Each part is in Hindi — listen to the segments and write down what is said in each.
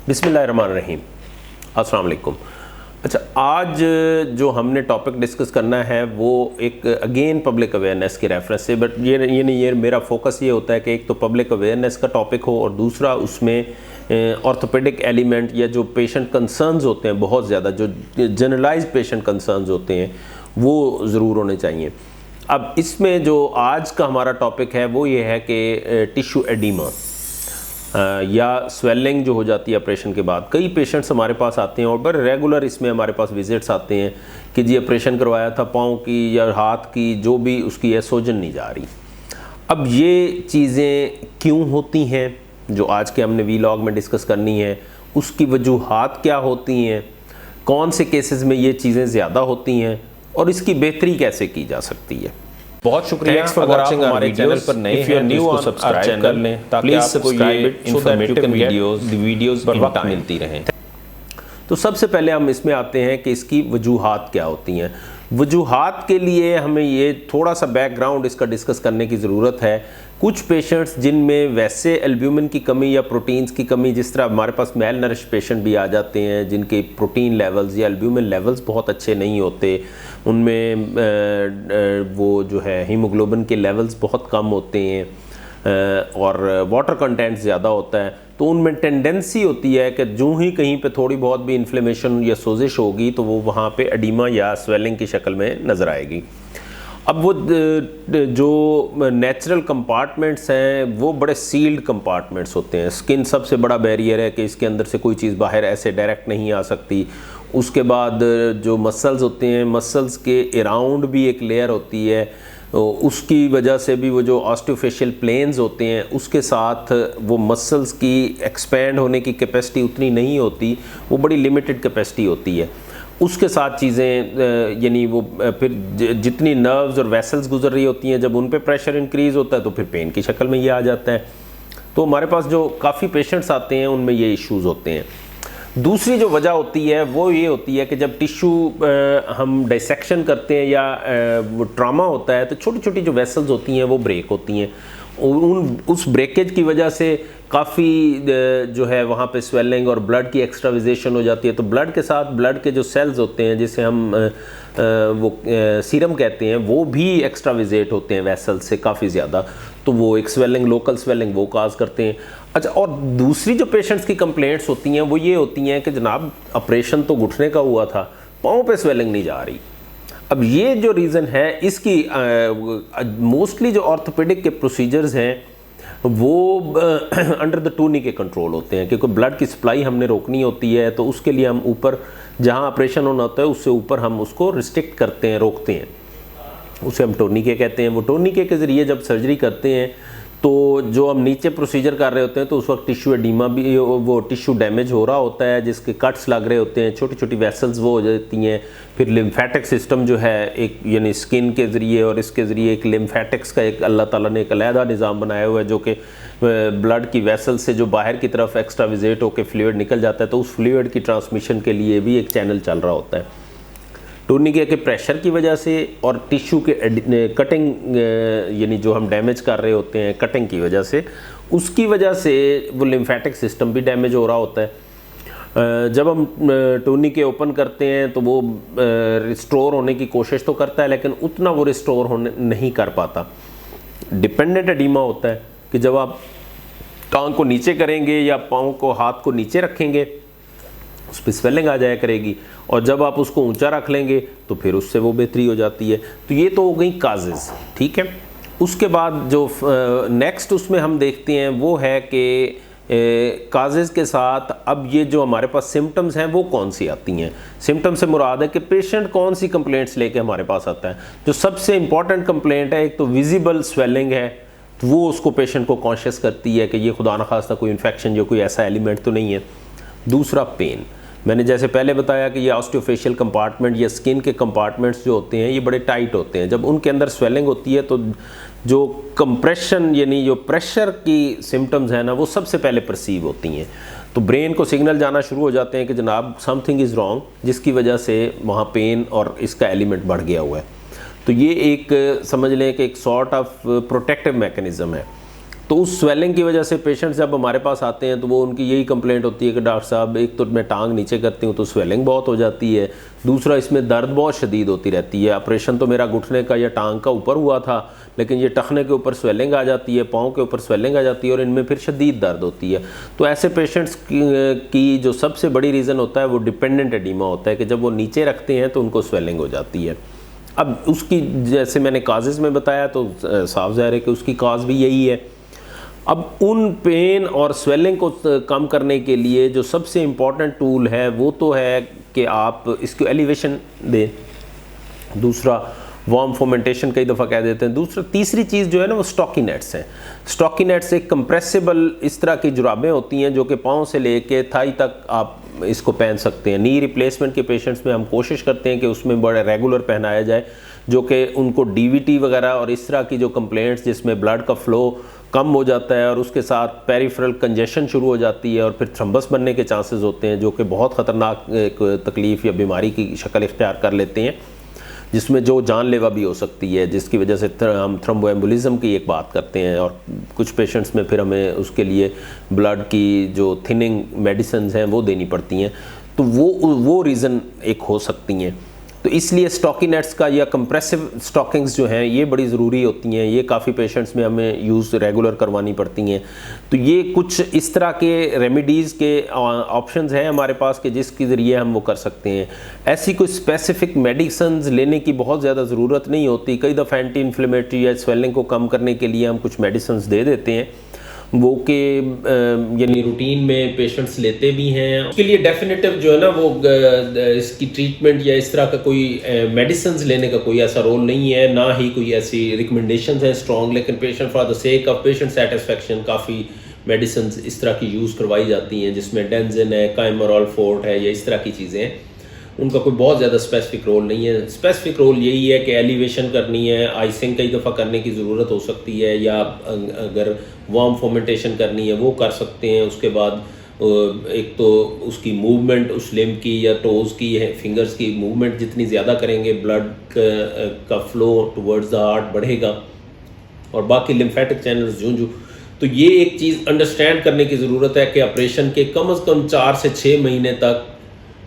बिस्मिल्लाहिर्रहमानिर्रहीम। अस्सलाम वालेकुम। अच्छा, आज जो हमने टॉपिक डिस्कस करना है वो एक अगेन पब्लिक अवेयरनेस के रेफरेंस से, बट ये मेरा फोकस ये होता है कि एक तो पब्लिक अवेयरनेस का टॉपिक हो और दूसरा उसमें ऑर्थोपेडिक एलिमेंट या जो पेशेंट कंसर्न्स होते हैं, बहुत ज़्यादा जो जनरलाइज्ड पेशेंट कंसर्न्स होते हैं वो ज़रूर होने चाहिए। अब इसमें जो आज का हमारा टॉपिक है वो ये है कि टिश्यू एडीमा या स्वेलिंग जो हो जाती है ऑपरेशन के बाद। कई पेशेंट्स हमारे पास आते हैं और बड़े रेगुलर इसमें हमारे पास विजिट्स आते हैं कि जी ऑपरेशन करवाया था पाँव की या हाथ की, जो भी उसकी है सोजन नहीं जा रही। अब ये चीज़ें क्यों होती हैं जो आज के हमने वीलॉग में डिस्कस करनी है, उसकी वजूहात क्या होती हैं, कौन से केसेस में ये चीज़ें ज़्यादा होती हैं और इसकी बेहतरी कैसे की जा सकती है। बहुत शुक्रिया। अगर आप हमारे चैनल पर नए हैं तो इसको सब्सक्राइब कर लें ताकि आपको ये इन्फॉर्मेटिव वीडियोस बर वक्त मिलती रहें। तो सबसे पहले हम इसमें आते हैं कि इसकी वजूहात क्या होती हैं। वजूहात के लिए हमें ये थोड़ा सा बैकग्राउंड इसका डिस्कस करने की ज़रूरत है। कुछ पेशेंट्स जिनमें वैसे एल्ब्यूमिन की कमी या प्रोटीन्स की कमी, जिस तरह हमारे पास मेल नरिश पेशेंट भी आ जाते हैं जिनके प्रोटीन लेवल्स या एल्ब्यूमिन लेवल्स बहुत अच्छे नहीं होते, उनमें वो जो है हीमोग्लोबिन के लेवल्स बहुत कम होते हैं और वाटर कंटेंट ज़्यादा होता है, तो उनमें टेंडेंसी होती है कि जो ही कहीं पे थोड़ी बहुत भी इन्फ्लेमेशन या सोजिश होगी तो वो वहाँ पे एडीमा या स्वेलिंग की शक्ल में नज़र आएगी। अब वो जो नेचुरल कंपार्टमेंट्स हैं वो बड़े सील्ड कंपार्टमेंट्स होते हैं। स्किन सबसे बड़ा बैरियर है कि इसके अंदर से कोई चीज़ बाहर ऐसे डायरेक्ट नहीं आ सकती। उसके बाद जो मसल्स होते हैं, मसल्स के अराउंड भी एक लेयर होती है, उसकी वजह से भी वो जो ऑस्टियोफेशियल प्लेन्स होते हैं उसके साथ वो मसल्स की एक्सपेंड होने की कैपेसिटी उतनी नहीं होती, वो बड़ी लिमिटेड कैपेसिटी होती है। उसके साथ चीज़ें यानी वो फिर जितनी नर्व्स और वेसल्स गुजर रही होती हैं, जब उन पे प्रेशर इंक्रीज़ होता है तो फिर पेन की शक्ल में ये आ जाता है। तो हमारे पास जो काफ़ी पेशेंट्स आते हैं उनमें ये इश्यूज़ होते हैं। दूसरी जो वजह होती है वो ये होती है कि जब टिश्यू हम डाइसेक्शन करते हैं या वो ट्रामा होता है तो छोटी छोटी जो वेसल्स होती हैं वो ब्रेक होती हैं और उस ब्रेकेज की वजह से काफ़ी जो है वहाँ पे स्वेलिंग और ब्लड की एक्स्ट्राविजेशन हो जाती है। तो ब्लड के साथ ब्लड के जो सेल्स होते हैं जिसे हम वो सीरम कहते हैं, वो भी एक्स्ट्राविजेट होते हैं वेसल से काफ़ी ज़्यादा, तो वो एक स्वेलिंग, लोकल स्वेलिंग वो काज करते हैं। अच्छा, और दूसरी जो पेशेंट्स की कंप्लेंट्स होती हैं वो ये होती हैं कि जनाब ऑपरेशन तो घुटने का हुआ था, पाँव पे स्वेलिंग नहीं जा रही। अब ये जो रीज़न है इसकी मोस्टली जो ऑर्थोपेडिक के प्रोसीजर्स हैं वो अंडर द टूनी के कंट्रोल होते हैं, क्योंकि ब्लड की सप्लाई हमने रोकनी होती है तो उसके लिए हम ऊपर जहाँ ऑपरेशन होना होता है उससे ऊपर हम उसको रिस्ट्रिक्ट करते हैं, रोकते हैं, उसे हम टोर्निके कहते हैं। वो टोर्निके के ज़रिए जब सर्जरी करते हैं तो जो हम नीचे प्रोसीजर कर रहे होते हैं तो उस वक्त टिश्यू एडीमा भी, वो टिश्यू डैमेज हो रहा होता है, जिसके कट्स लग रहे होते हैं, छोटी छोटी वेसल्स वो हो जाती हैं। फिर लिम्फेटिक सिस्टम जो है एक यानी स्किन के ज़रिए और इसके ज़रिए एक लिम्फेटिक्स का एक अल्लाह ताला ने एक अलहदा निज़ाम बनाया हुआ है जो कि ब्लड की वेसल से जो बाहर की तरफ एक्स्ट्रा विजेट होकर फ्लूइड निकल जाता है, तो उस फ्लूइड की ट्रांसमिशन के लिए भी एक चैनल चल रहा होता है। टूर्निके के प्रेशर की वजह से और टिश्यू के कटिंग यानी जो हम डैमेज कर रहे होते हैं कटिंग की वजह से, उसकी वजह से वो लिम्फेटिक सिस्टम भी डैमेज हो रहा होता है। जब हम टूर्निके ओपन करते हैं तो वो रिस्टोर होने की कोशिश तो करता है लेकिन उतना वो रिस्टोर होने नहीं कर पाता। डिपेंडेंट एडीमा होता है कि जब आप टांग को नीचे करेंगे या पाँव को, हाथ को नीचे रखेंगे उस पर स्वेलिंग आ जाया करेगी, और जब आप उसको ऊंचा रख लेंगे तो फिर उससे वो बेहतरी हो जाती है। तो ये तो हो गई काजेज़, ठीक है। उसके बाद जो नेक्स्ट उसमें हम देखते हैं वो है कि काजेज़ के साथ अब ये जो हमारे पास सिम्टम्स हैं वो कौन सी आती हैं। सिम्टम से मुराद है कि पेशेंट कौन सी कंप्लेंट्स लेके हमारे पास आता है। जो सबसे इंपॉर्टेंट कंप्लेंट है, एक तो विजिबल स्वेलिंग है, तो वो उसको पेशेंट को कॉन्शियस करती है कि ये खुदा न खास्ता कोई इन्फेक्शन या कोई ऐसा एलिमेंट तो नहीं है। दूसरा पेन, मैंने जैसे पहले बताया कि ये ऑस्टियोफेशियल कंपार्टमेंट या स्किन के कंपार्टमेंट्स जो होते हैं ये बड़े टाइट होते हैं। जब उनके अंदर स्वेलिंग होती है तो जो कंप्रेशन यानी जो प्रेशर की सिम्टम्स हैं ना वो सबसे पहले परसीव होती हैं, तो ब्रेन को सिग्नल जाना शुरू हो जाते हैं कि जनाब समथिंग इज़ रॉन्ग, जिसकी वजह से वहाँ पेन और इसका एलिमेंट बढ़ गया हुआ है। तो ये एक समझ लें कि एक सॉर्ट ऑफ प्रोटेक्टिव मैकेनिज़्म है। तो उस स्वेलिंग की वजह से पेशेंट्स जब हमारे पास आते हैं तो वो उनकी यही कंप्लेंट होती है कि डॉक्टर साहब एक तो मैं टांग नीचे करती हूँ तो स्वेलिंग बहुत हो जाती है, दूसरा इसमें दर्द बहुत शदीद होती रहती है। ऑपरेशन तो मेरा घुटने का या टांग का ऊपर हुआ था, लेकिन ये टखने के ऊपर स्वेलिंग आ जाती है, पाँव के ऊपर स्वेलिंग आ जाती है और इनमें फिर शदीद दर्द होती है। तो ऐसे पेशेंट्स की जो सबसे बड़ी रीज़न होता है वो डिपेंडेंट एडीमा होता है कि जब वो नीचे रखते हैं तो उनको स्वेलिंग हो जाती है। अब उसकी जैसे मैंने काजेज़ में बताया तो साफ ज़ाहिर है कि उसकी काज भी यही है। अब उन पेन और स्वेलिंग को कम करने के लिए जो सबसे इम्पॉर्टेंट टूल है वो तो है कि आप इसको एलिवेशन दें, दूसरा वार्म फोमेंटेशन कई दफ़ा कह देते हैं, दूसरा तीसरी चीज़ जो है ना वो स्टॉकी नेट्स हैं। स्टॉकी नेट्स एक कंप्रेसिबल इस तरह की जुराबें होती हैं जो कि पाँव से लेके थाई तक आप इसको पहन सकते हैं। नी रिप्लेसमेंट के पेशेंट्स में हम कोशिश करते हैं कि उसमें बड़ा रेगुलर पहनाया जाए, जो कि उनको डीवीटी वगैरह और इस तरह की जो कंप्लेंट्स जिसमें ब्लड का फ़्लो कम हो जाता है और उसके साथ पेरिफेरल कंजेशन शुरू हो जाती है और फिर थ्रम्बस बनने के चांसेस होते हैं, जो कि बहुत ख़तरनाक एक तकलीफ़ या बीमारी की शक्ल इख्तियार कर लेते हैं, जिसमें जो जानलेवा भी हो सकती है, जिसकी वजह से हम थ्रोम्बोएम्बोलिज्म की एक बात करते हैं। और कुछ पेशेंट्स में फिर हमें उसके लिए ब्लड की जो थिनिंग मेडिसिन हैं वो देनी पड़ती हैं। तो वो रीज़न एक हो सकती हैं। तो इसलिए स्टॉकी नेट्स का या कंप्रेसिव स्टॉकिंग्स जो हैं ये बड़ी ज़रूरी होती हैं। ये काफ़ी पेशेंट्स में हमें यूज़ रेगुलर करवानी पड़ती हैं। तो ये कुछ इस तरह के रेमेडीज़ के ऑप्शंस हैं हमारे पास कि जिसके ज़रिए हम वो कर सकते हैं। ऐसी कोई स्पेसिफिक मेडिसिन्स लेने की बहुत ज़्यादा ज़रूरत नहीं होती। कई दफ़ा एंटी इन्फ्लेमेटरी या स्वेलिंग को कम करने के लिए हम कुछ मेडिसिन्स दे देते हैं वो के यानी रूटीन में पेशेंट्स लेते भी हैं। उसके लिए डेफिनेटिव जो है ना वो इसकी ट्रीटमेंट या इस तरह का कोई मेडिसिन्स लेने का कोई ऐसा रोल नहीं है, ना ही कोई ऐसी रिकमेंडेशंस हैं स्ट्रॉन्ग। लेकिन patient for the sake of patient satisfaction काफ़ी मेडिसिन्स इस तरह की यूज़ करवाई जाती हैं, जिसमें डेंजिन है, काइमोरॉल फोर्ट है या इस तरह की चीज़ें हैं। उनका कोई बहुत ज़्यादा स्पेसिफिक रोल नहीं है। स्पेसिफिक रोल यही है कि एलिवेशन करनी है, आइसिंग कई दफ़ा करने की ज़रूरत हो सकती है, या अगर वार्म फोमेंटेशन करनी है वो कर सकते हैं। उसके बाद एक तो उसकी मूवमेंट उस लिम्ब की या टोज़ की है, फिंगर्स की मूवमेंट जितनी ज़्यादा करेंगे ब्लड का फ्लो टुवर्ड्स द हार्ट बढ़ेगा और बाकी लिम्फेटिक चैनल्स जो तो ये एक चीज़ अंडरस्टैंड करने की ज़रूरत है कि ऑपरेशन के कम से कम 4 से 6 महीने तक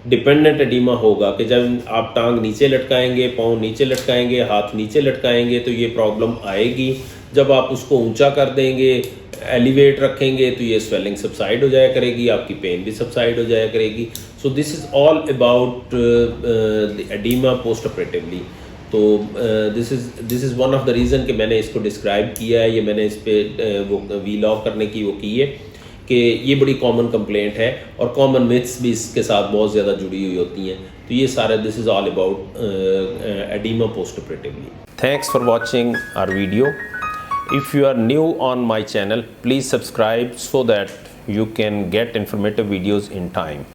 डिपेंडेंट एडीमा होगा कि जब आप टांग नीचे लटकाएंगे, पाँव नीचे लटकाएंगे, हाथ नीचे लटकाएंगे तो ये प्रॉब्लम आएगी। जब आप उसको ऊंचा कर देंगे, एलिवेट रखेंगे तो ये स्वेलिंग सबसाइड हो जाया करेगी, आपकी पेन भी सबसाइड हो जाया करेगी। So this is all about the edema post operatively. तो this is one of the reason कि मैंने इसको डिस्क्राइब किया है। ये मैंने इस पर वो वीलॉग करने की वो की है कि ये बड़ी कॉमन कंप्लेंट है और कॉमन मिथ्स भी इसके साथ बहुत ज़्यादा जुड़ी हुई होती हैं। तो ये सारा this is all about oedema post operatively. Thanks for watching our video. If you are new on my channel, please subscribe so that you can get informative videos in time.